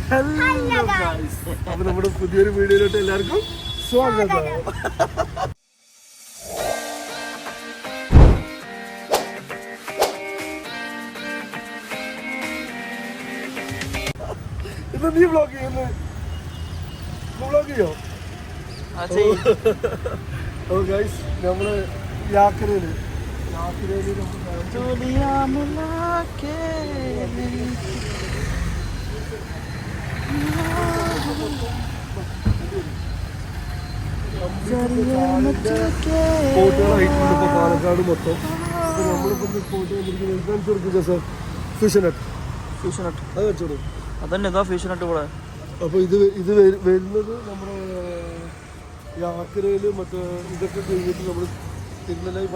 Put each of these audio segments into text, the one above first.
Hello guys, അപ്പൊ നമ്മുടെ പുതിയൊരു വീഡിയോയിലോട്ട് എല്ലാവർക്കും സ്വാഗതം. ഇത് നീ വ്ലോഗ് ചെയ്യുന്നു? വ്ലോഗ് ചെയ്യോ? ഓ ഗൈസ്, നമ്മള് യാത്രയില് സ്പോട്ടുകളായിട്ടുണ്ട് ഇപ്പൊ പാലക്കാട് മൊത്തം. അപ്പൊ നമ്മളിപ്പോ സ്പോട്ട് വന്നിരിക്കുന്നത് ഫിഷനട്ട് അത് വെച്ചോളൂ. അതന്നെ ഫിഷ് നട്ട് ഇവിടെ. അപ്പൊ ഇത് വരുന്നത് നമ്മുടെ യാത്രയില് മറ്റേ ഇതൊക്കെ കഴിഞ്ഞിട്ട് നമ്മള് തിരുനെല്ലായി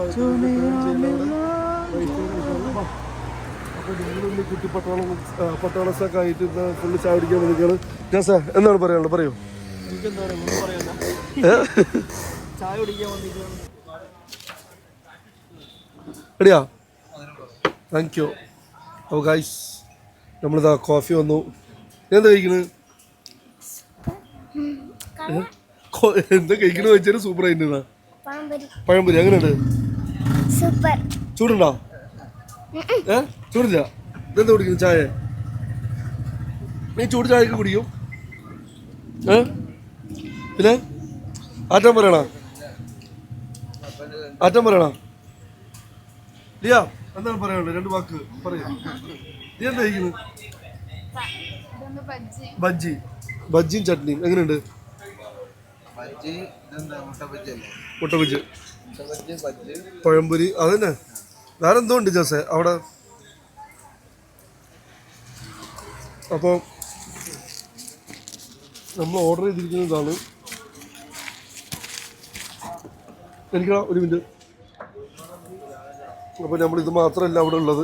അപ്പൊ നിങ്ങളൊന്ന് കുട്ടി പട്ടാളസൊക്കെ ആയിട്ട് ഫുള്ള് ചായ കുടിക്കാൻ വേണ്ടിയാണ്. ഞാൻ സാർ എന്താണ് പറയാനുള്ളത്? പറയൂ. എനിക്കെന്താ പറയാ, ചായ കുടിക്കാൻ വേണ്ടിയിട്ടാണ്. റെഡിയാ? Thank you. അപ്പോൾ ഗൈസ്, നമ്മളിതാ കോഫി വന്നു. എന്താ കഴിക്കുന്നത്? എന്താ കഴിക്കണെന്ന് വെച്ചാൽ സൂപ്പർ ആയിട്ടുണ്ടാ. പഴംപൊരി എങ്ങനെയുണ്ട്? ചൂടുണ്ടോ? ചൂടില്ല. ഇതെന്താ കുടിക്കുന്നത്? ചായ? നീ ചൂട് ചായക്ക് കുടിക്കും? പിന്നെ ആറ്റം പറയണ ലിയാ, എന്താണ് പറയാനുള്ളത്? രണ്ട് വാക്ക് പറയാം. നീ എന്താ കഴിക്കുന്നത്? ബജ്ജിയും ചട്നിയും എങ്ങനെയുണ്ട്? മുട്ട ബജ്ജി, പഴംപൊരി, അതന്നെ. വേറെ എന്തോ ഉണ്ട് ജോസേ അവിടെ? അപ്പോൾ നമ്മൾ ഓർഡർ ചെയ്തിരിക്കുന്നതാണ്. എനിക്ക് ഒരു മിനിറ്റ്. അപ്പോൾ നമ്മളിത് മാത്രമല്ല അവിടെ ഉള്ളത്,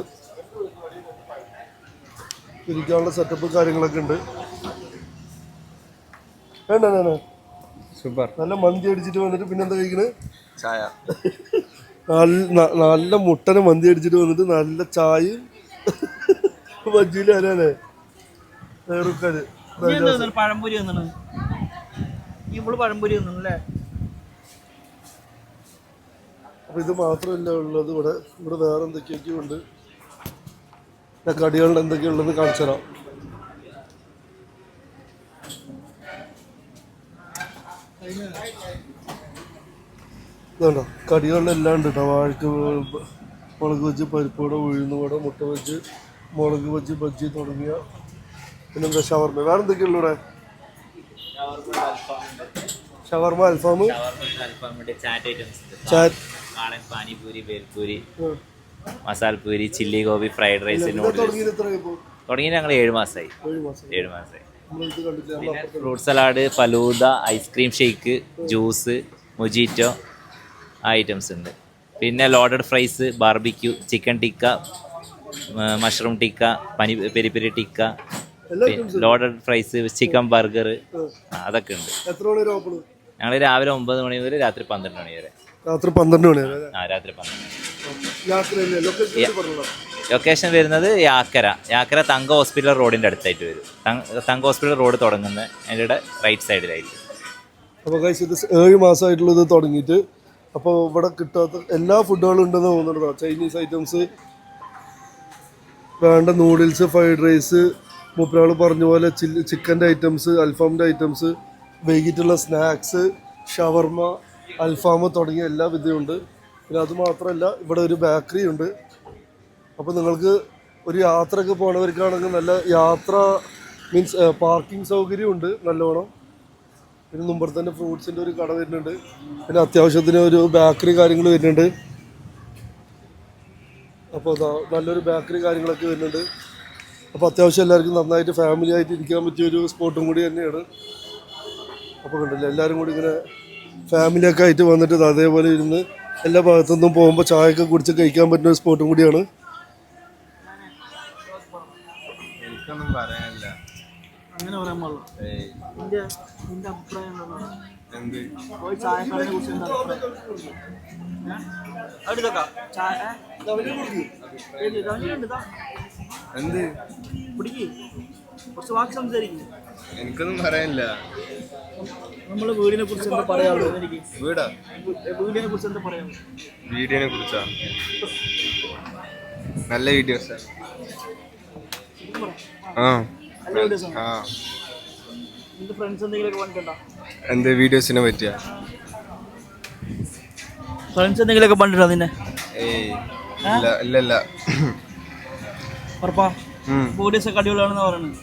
ഇരിക്കാനുള്ള സെറ്റപ്പ് കാര്യങ്ങളൊക്കെ ഉണ്ട്. വേണ്ട സൂപ്പർ. നല്ല മന്തി അടിച്ചിട്ട് വന്നിട്ട് പിന്നെ എന്താ കഴിക്കണത്? ചായ. നല്ല മുട്ടനെ മന്തി അടിച്ചിട്ട് വന്നിട്ട് നല്ല ചായയും ബജ്ജിയിലും അല്ലേ റുക്കാര്. പഴംപൊരി പഴംപൊരി അല്ലേ? അപ്പൊ ഇത് മാത്രമല്ല ഉള്ളത് ഇവിടെ വേറെ എന്തൊക്കെയൊക്കെ ഉണ്ട്. കടികളുടെ എന്തൊക്കെയുള്ളത് കാണിച്ചു തരാം. വേണ്ട, കടികളിലെല്ലാം ഉണ്ട് കേട്ടോ. വാഴക്ക് മുളക് ബജ്ജി, പരിപ്പുവട, ഉഴുന്നുവട, മുട്ട ബജ്ജി, മുളക് ബജ്ജി, ബജ്ജി തുടങ്ങിയ. പിന്നെന്താ ഷവർമ. വേറെ എന്തൊക്കെയുള്ളൂ ഇവിടെ? ഷവർമ, അൽഫാം, panipuri, bhelpuri, masalapuri, chilli gobi, fried rice, noodles. തുടങ്ങി ഞങ്ങൾ 7 മാസമായി. പിന്നെ fruit salad, falooda, ice cream shake, juice, mojito, ആ ഐറ്റംസ് ഉണ്ട്. പിന്നെ loaded fries, barbecue, chicken tikka, mushroom tikka, peri peri tikka, loaded fries, chicken burger, അതൊക്കെ ഉണ്ട്. ഞങ്ങൾ രാവിലെ 9 മണി മുതൽ രാത്രി 12 മണി വരെ. രാത്രി 12 മണി വരെ? രാത്രി 12. ലൊക്കേഷൻ വരുന്നത് യാക്കര തങ്ക ഹോസ്പിറ്റൽ റോഡിൻ്റെ അടുത്തായിട്ട് വരും. തങ്ക ഹോസ്പിറ്റൽ റോഡ് തുടങ്ങുന്ന അതിൻ്റെ റൈറ്റ് സൈഡിലായിട്ട്. അപ്പോൾ ഗൈസ്, ഇത് 7 മാസമായിട്ടുള്ളത് തുടങ്ങിയിട്ട്. അപ്പോൾ ഇവിടെ കിട്ടാത്ത എല്ലാ ഫുഡുകളും ഉണ്ടെന്ന് തോന്നുന്നുണ്ടോ? ചൈനീസ് ഐറ്റംസ് വേണ്ട, നൂഡിൽസ്, ഫ്രൈഡ് റൈസ്, മൂപ്പരാൾ പറഞ്ഞ പോലെ ചിക്കൻ്റെ ഐറ്റംസ്, അൽഫാമിൻ്റെ ഐറ്റംസ്, വൈകിട്ടുള്ള സ്നാക്സ്, ഷവർമ, അൽഫാം തുടങ്ങിയ എല്ലാ വിധമുണ്ട്. പിന്നെ അതുമാത്രമല്ല, ഇവിടെ ഒരു ബേക്കറി ഉണ്ട്. അപ്പോൾ നിങ്ങൾക്ക് ഒരു യാത്രയൊക്കെ പോകണവർക്കാണെങ്കിൽ നല്ല മീൻസ് പാർക്കിംഗ് സൗകര്യം ഉണ്ട് നല്ലോണം. പിന്നെ മുമ്പ് തന്നെ ഫ്രൂട്ട്സിൻ്റെ ഒരു കട വരുന്നുണ്ട്. പിന്നെ അത്യാവശ്യത്തിന് ഒരു ബേക്കറി കാര്യങ്ങൾ വരുന്നുണ്ട്. അപ്പോൾ നല്ലൊരു ബേക്കറി കാര്യങ്ങളൊക്കെ വരുന്നുണ്ട്. അപ്പോൾ അത്യാവശ്യം എല്ലാവർക്കും നന്നായിട്ട് ഫാമിലി ആയിട്ട് ഇരിക്കാൻ പറ്റിയൊരു സ്പോട്ടും കൂടി തന്നെയാണ്. അപ്പോൾ കണ്ടില്ല, എല്ലാവരും കൂടി ഇങ്ങനെ ഫാമിലിയൊക്കെ ആയിട്ട് വന്നിട്ട് അതേപോലെ ഇരുന്ന് എല്ലാ ഭാഗത്തുനിന്നും പോകുമ്പോൾ ചായയൊക്കെ കുടിച്ച് കഴിക്കാൻ പറ്റുന്ന ഒരു സ്പോട്ടും കൂടിയാണ്. അങ്ങനെ പറയാൻ പാടില്ല. നിന്റെ അഭിപ്രായം ചായക്കടയെ കുറിച്ച് എന്താ കുറച്ച് വാക്ക് സംസാരിക്കും. എനിക്കൊന്നും പറയാനില്ല. നമ്മള് വീടിനെ കുറിച്ച് എന്താ പറയാനുള്ളത്? എനിക്ക് വീടാ വീടിനെ കുറിച്ച് എന്താ പറയാനുള്ളത്? വീഡിയോനെ കുറിച്ചാ നല്ല വീഡിയോസ്. ആ നല്ല വീഡിയോസ് ആണ്. ആ നിന്റെ ഫ്രണ്ട്സ് എന്തെങ്കിലുമൊക്കെ കണ്ടിട്ടുണ്ടോ? എന്ത് വീഡിയോസിനെ പറ്റിയാ? ഫ്രണ്ട്സ് എന്തെങ്കിലുമൊക്കെ കണ്ടിട്ടുണ്ടോ നിന്നെ? ഏയ് ഇല്ല ഇല്ല ഇല്ല. ഉറപ്പാ വീഡിയോസ് ഒക്കെ അടിപൊളിയാണെന്ന് പറയുന്നത്.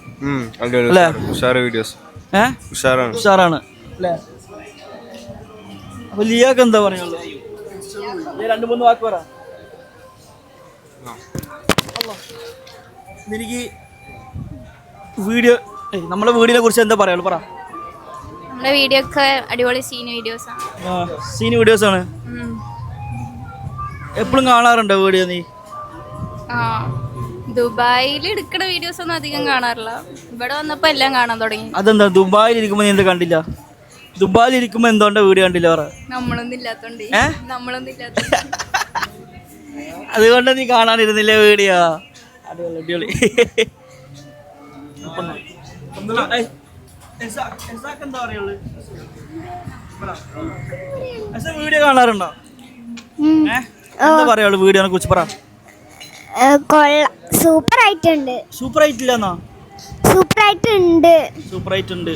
അല്ലേ? ഉഷാറ് വീഡിയോസ്. ഉഷാറാണ്. ഉഷാറാണ് അല്ലേ? അപ്പൊ ലിയാക്ക് എന്താ പറയാനുള്ളത്? 2-3 വാക്ക് പറ. എനിക്ക് വീഡിയോ നമ്മളെ വീഡിയോനെ കുറിച്ച് എന്താ പറയാനുള്ളത്? പറ. നമ്മുടെ വീഡിയോ ഒക്കെ അടിപൊളി സീൻ വീഡിയോസ് ആണ്. സീൻ വീഡിയോസ് ആണ്. എപ്പോഴും കാണാറുണ്ടോ വീഡിയോ നീ? ആ, ദുബായിൽ എടുക്കുന്ന വീഡിയോസ് ഒന്നും അധികം കാണാറില്ല. ഇവിടെ വന്നപ്പോ എല്ലാം കാണാൻ തുടങ്ങി. അതെന്താ ദുബായിൽ ഇരിക്കുമ്പോ നീ എന്താ കണ്ടില്ല? ദുബായിൽ ഇരിക്കുമ്പോ എന്തുകൊണ്ടാ വീഡിയോ കണ്ടില്ല? പറ. നമ്മളൊന്നും ഇല്ലാത്തോണ്ട്. അതുകൊണ്ട് നീ കാണാനിരുന്നില്ല വീഡിയോ? അടിപൊളി അടിപൊളി. വീഡിയോ കാണാറുണ്ടോ? എന്താ പറയുള്ളൂ വീഡിയോനെ കുറിച്ച്? പറ. സൂപ്പർ ആയിട്ടുണ്ട്. സൂപ്പർ ആയിട്ടില്ലെന്നാ? സൂപ്പർ ആയിട്ടുണ്ട്. സൂപ്പർ ആയിട്ടുണ്ട്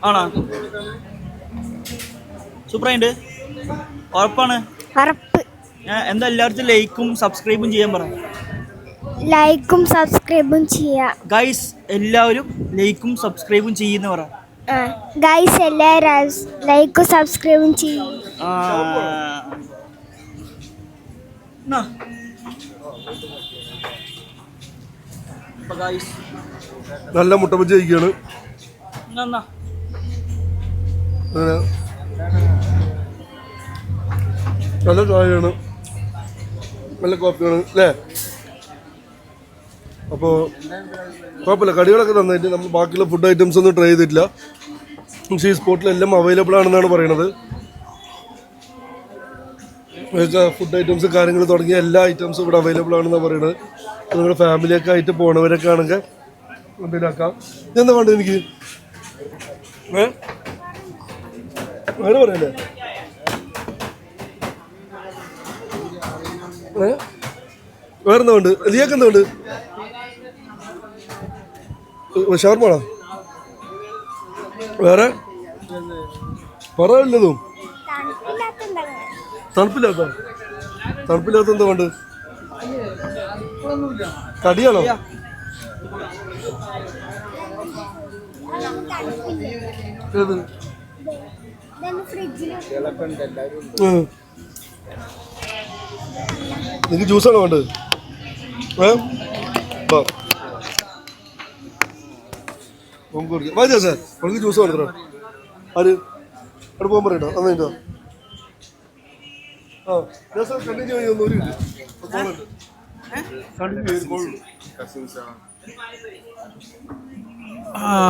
ആണോ? സൂപ്പർ ആയിട്ട് ഉറപ്പാണ്? ഉറപ്പ്. എന്താ എല്ലാവർക്കും ലൈക്കും സബ്സ്ക്രൈബും ചെയ്യാൻ പറ. ലൈക്കും സബ്സ്ക്രൈബും ചെയ്യാം ഗൈസ്. എല്ലാവരും ലൈക്കും സബ്സ്ക്രൈബും ചെയ്യുന്ന പറ. ഗൈസ് എല്ലാവരും ലൈക്കും സബ്സ്ക്രൈബും ചെയ്യും. നല്ല മുട്ട ബജ്ജി കഴിക്കുകയാണ്. നല്ല ചായയാണ്, നല്ല കോപ്പിയാണ് അല്ലേ? അപ്പോൾ കുഴപ്പമില്ല, കടികളൊക്കെ നന്നായിട്ട്. നമ്മൾ ബാക്കിയുള്ള ഫുഡ് ഐറ്റംസ് ഒന്നും ട്രൈ ചെയ്തിട്ടില്ല. പക്ഷേ ഈ സ്പോട്ടിലെല്ലാം അവൈലബിൾ ആണെന്നാണ് പറയണത്. ഫുഡ് ഐറ്റംസ് കാര്യങ്ങൾ തുടങ്ങിയ എല്ലാ ഐറ്റംസും ഇവിടെ അവൈലബിൾ ആണെന്നാണ് പറയുന്നത്. നിങ്ങളുടെ ഫാമിലിയൊക്കെ ആയിട്ട് പോണവരൊക്കെ ആണെങ്കിൽ എന്തിനാക്കാം. എന്താ വേണ്ടത് എനിക്ക്? അങ്ങനെ പറയല്ലേ? വേറെന്താ ഉണ്ട്? ലിയാക്ക് എന്താ ഉണ്ട്? ഷവർമാണോ? വേറെ പറയില്ലതും. തണുപ്പില്ലാത്ത എന്താ വേണ്ട? കടിയാണോ? ഏത്? നിനക്ക് ജ്യൂസാണോ വേണ്ടത്? വാ സാർ, നമുക്ക് ജ്യൂസ് കൊടുക്കണോ? ആര് അവിടെ പോകാൻ പറയട്ടോ? അന്നോ കണ്ടിന്യൂ ചെയ്യുന്ന ഒരു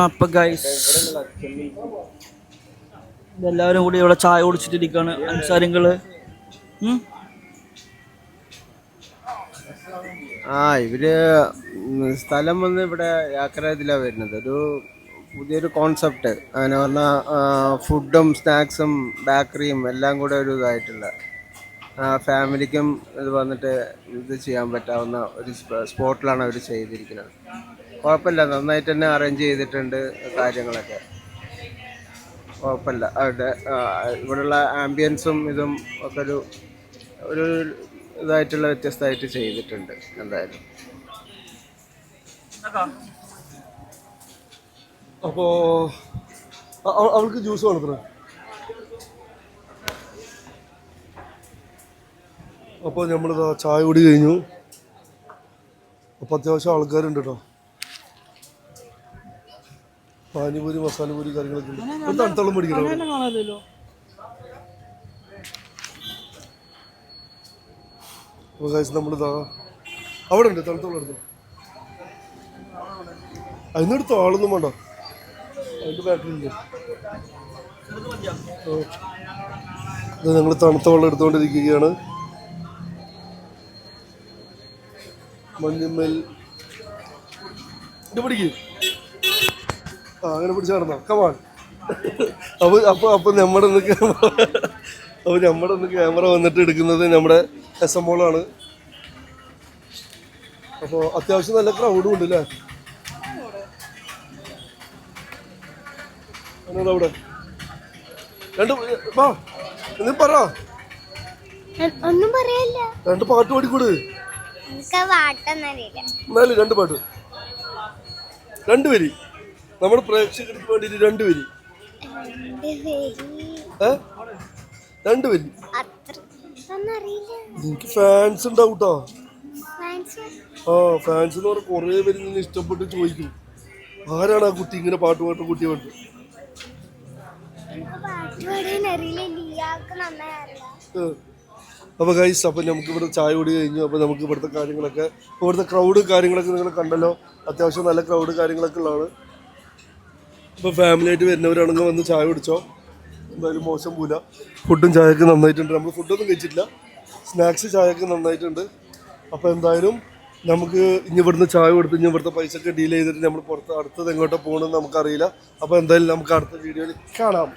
അപ്പൊ ഗൈസ് എല്ലാവരും കൂടി ഇവിടെ ചായ കുടിച്ചിട്ടിരിക്കാണ്. അൻസാരിങ്ങള് ഇവര് സ്ഥലം വന്ന് ഇവിടെ യാക്കരാതിലാണ് വരുന്നത്. ഒരു പുതിയൊരു കോൺസെപ്റ്റ് അങ്ങനെ പറഞ്ഞാൽ ഫുഡും സ്നാക്സും ബേക്കറിയും എല്ലാം കൂടെ ഒരു ഇതായിട്ടുള്ള ഫാമിലിക്കും ഇത് വന്നിട്ട് ഇത് ചെയ്യാൻ പറ്റാവുന്ന ഒരു സ്പോട്ടിലാണ് അവർ ചെയ്തിരിക്കുന്നത്. കുഴപ്പമില്ല, നന്നായിട്ട് തന്നെ അറേഞ്ച് ചെയ്തിട്ടുണ്ട് കാര്യങ്ങളൊക്കെ. കുഴപ്പമില്ല. അവരുടെ ഇവിടെയുള്ള ആംബിയൻസും ഇതും ഒക്കെ ഒരു ഇതായിട്ടുള്ള വ്യത്യസ്തമായിട്ട് ചെയ്തിട്ടുണ്ട് എന്തായാലും. അപ്പോ അവൾക്ക് ജ്യൂസ് വേണത്ര. അപ്പോൾ നമ്മളിതാ ചായ കുടി കഴിഞ്ഞു. അപ്പോൾ അത്യാവശ്യം ആൾക്കാരുണ്ട് കേട്ടോ. പാനിപൂരി മസാലപൂരി കാര്യങ്ങളൊക്കെ ഉണ്ട്. ഒരു തണുത്തോളം മേടിക്കണം. അപ്പോൾ കഴിച്ച് നമ്മളിതാ അവിടെ ഉണ്ട് തണുത്തോളം എടുത്തു. അതിനെടുത്തോ, ആളൊന്നും വേണ്ട. അതിൻ്റെ ബാറ്ററിയില്ല. ഇത് ഞങ്ങൾ തണുത്ത വെള്ളം എടുത്തുകൊണ്ടിരിക്കുകയാണ്. മഞ്ഞമ്മൽ ഇത് പിടിക്ക്. ആ അങ്ങനെ പിടിച്ച് നടന്നോ, കമാൺ. അപ്പൊ നമ്മുടെ ക്യാമറ വന്നിട്ട് എടുക്കുന്നത് നമ്മുടെ SMO ആണ്. അപ്പോൾ അത്യാവശ്യം നല്ല ക്രൗഡും ഉണ്ട് അല്ലേ? അവിടെ രണ്ട് വാ നീ പറ, ഒന്നും പറയല്ല. രണ്ട് പാട്ട് പാടിക്കൂട്. എനിക്ക് പാട്ടൊന്നറിയില്ല. എന്നാലും രണ്ട് പാട്ട്, രണ്ട് വരി നമ്മുടെ പ്രേക്ഷകർക്ക് വേണ്ടിയിട്ട് രണ്ട് വരി. രണ്ട് വരി. എനിക്ക് ഫാൻസ് ഉണ്ടാവും കേട്ടോ. ആ ഫാൻസ് എന്ന് പറഞ്ഞാൽ കുറേ പേര് നിന്നെ ഇഷ്ടപ്പെട്ട് ചോദിക്കും, ആരാണ് ആ കുട്ടി ഇങ്ങനെ പാട്ട് പാട്ട് കുട്ടി പാട്ട്. അപ്പോൾ ഗൈസ്, അപ്പം നമുക്ക് ഇവിടെ ചായ കുടി കഴിഞ്ഞു. അപ്പോൾ നമുക്ക് ഇവിടുത്തെ കാര്യങ്ങളൊക്കെ, ഇവിടുത്തെ ക്രൗഡ് കാര്യങ്ങളൊക്കെ നിങ്ങൾ കണ്ടല്ലോ. അത്യാവശ്യം നല്ല ക്രൗഡ് കാര്യങ്ങളൊക്കെ ഉള്ളതാണ്. ഇപ്പോൾ ഫാമിലി ആയിട്ട് വരുന്നവരാണെങ്കിൽ വന്ന് ചായ കുടിച്ചോ, എന്തായാലും മോശം പോല. ഫുഡും ചായയൊക്കെ നന്നായിട്ടുണ്ട്. നമ്മൾ ഫുഡൊന്നും കഴിച്ചിട്ടില്ല, സ്നാക്സ് ചായയൊക്കെ നന്നായിട്ടുണ്ട്. അപ്പോൾ എന്തായാലും നമുക്ക് ഇനി ഇവിടുന്ന് ചായ കൊടുത്ത് ഇനി ഇവിടുത്തെ പൈസ ഒക്കെ ഡീൽ ചെയ്തിട്ട് നമ്മൾ പുറത്ത് അടുത്തത് എങ്ങോട്ടാണ് പോകണമെന്ന് നമുക്കറിയില്ല. അപ്പോൾ എന്തായാലും നമുക്ക് അടുത്ത വീഡിയോയിൽ കാണാം.